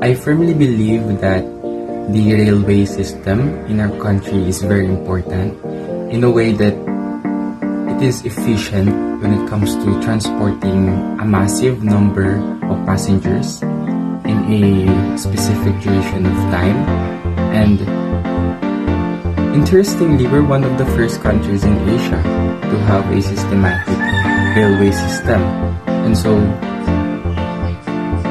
I firmly believe that the railway system in our country is very important in a way that it is efficient when it comes to transporting a massive number of passengers in a specific duration of time. And interestingly, we're one of the first countries in Asia to have a systematic railway system. And so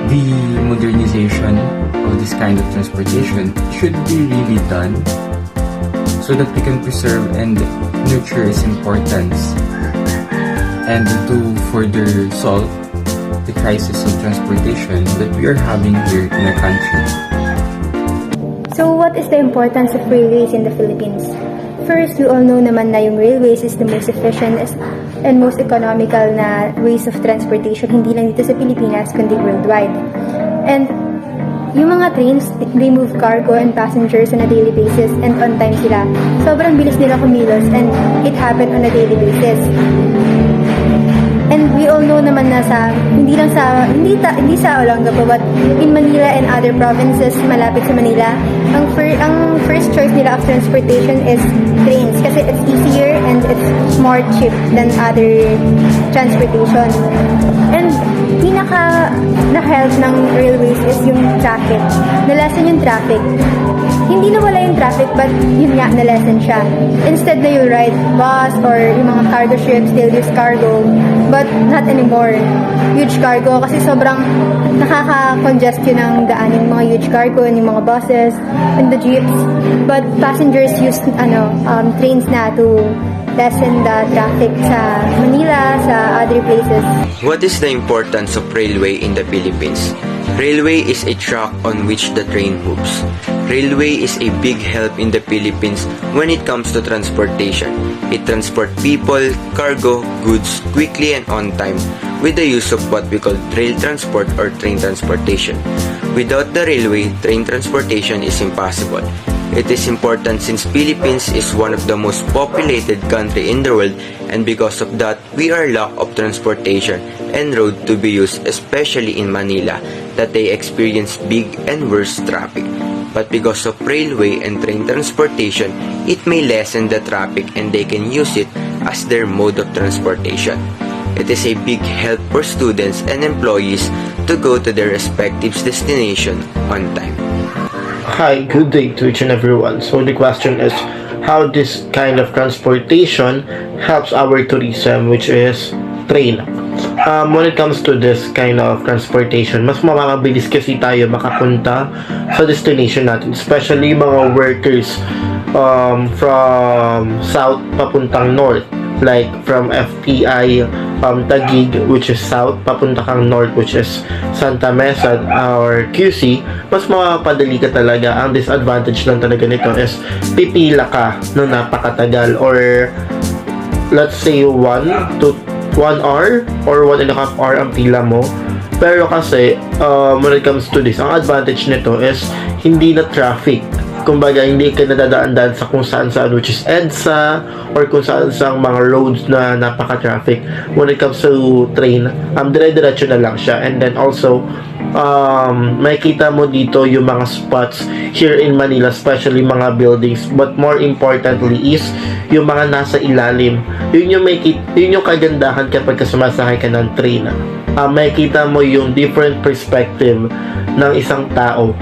the modernization of this kind of transportation should be really done so that we can preserve and nurture its importance and to further solve the crisis of transportation that we are having here in our country. So what is the importance of railways in the Philippines? First, we all know naman na yung railways is the most efficient and most economical na ways of transportation, hindi lang dito sa Pilipinas, kundi worldwide. And yung mga trains, they move cargo and passengers on a daily basis and on time sila. Sobrang bilis nila kumilos and it happened on a daily basis. And we all know naman na hindi sa Olongapo, but in Manila and other provinces malapit sa Manila, ang first choice nila of transportation is trains kasi it's easier and it's more cheap than other transportation. And na-help ng railways is yung traffic. Na-lessen yung traffic. Hindi nawala yung traffic, but yun nga, na-lessen siya. Instead na you ride bus or yung mga cargo ships, they'll use cargo, but not anymore. Huge cargo, kasi sobrang nakaka-congest yun ang daan yung mga huge cargo and yung mga buses and the jeeps. But passengers use trains na to lessen the traffic sa Manila, sa other places. What is the importance of railway in the Philippines? Railway is a track on which the train moves. Railway is a big help in the Philippines when it comes to transportation. It transports people, cargo, goods quickly and on time with the use of what we call rail transport or train transportation. Without the railway, train transportation is impossible. It is important since Philippines is one of the most populated country in the world, and because of that, we are lack of transportation and road to be used, especially in Manila, that they experience big and worse traffic. But because of railway and train transportation, it may lessen the traffic and they can use it as their mode of transportation. It is a big help for students and employees to go to their respective destination on time. Hi, good day to each and everyone. So the question is, how this kind of transportation helps our tourism, which is train. When it comes to this kind of transportation, mas mapapabilis kasi tayo makapunta sa destination natin, especially mga workers from south papuntang north, like from FPI Taguig, which is south, papunta kang north, which is Santa Mesa or QC. Mas mapapadali ka talaga. Ang disadvantage lang talaga nito is pipila ka ng napakatagal, or let's say 1 to 1 hour or 1.5 hour ang pila mo. Pero kasi when it comes to this, ang advantage nito is hindi na traffic. Kumbaga, hindi ka nadadaan-daan sa kung saan-saan, which is EDSA, or kung saan-saan mga roads na napaka-traffic. When it comes to train, dire-diretso na lang siya. And then also, makikita mo dito yung mga spots here in Manila, especially mga buildings. But more importantly is, yung mga nasa ilalim. Yun yung kagandahan kapag sumasakay ka ng train. Makikita mo yung different perspective ng isang tao.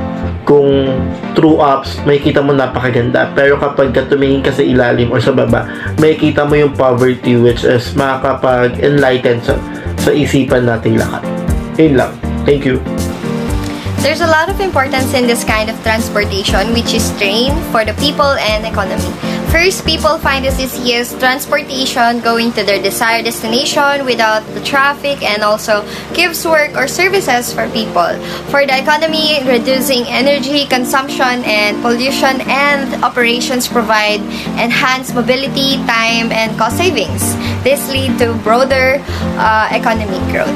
Kung true ups, makikita mo napakaganda. Pero kapag tumingin ka sa ilalim or sa baba, makikita mo yung poverty, which is makakapag-enlighten sa isipan nating lahat. Yun lang. Thank you. There's a lot of importance in this kind of transportation, which is train for the people and economy. First, people find this easiest transportation going to their desired destination without the traffic, and also gives work or services for people. For the economy, reducing energy consumption and pollution, and operations provide enhanced mobility, time, and cost savings. This lead to broader economic growth.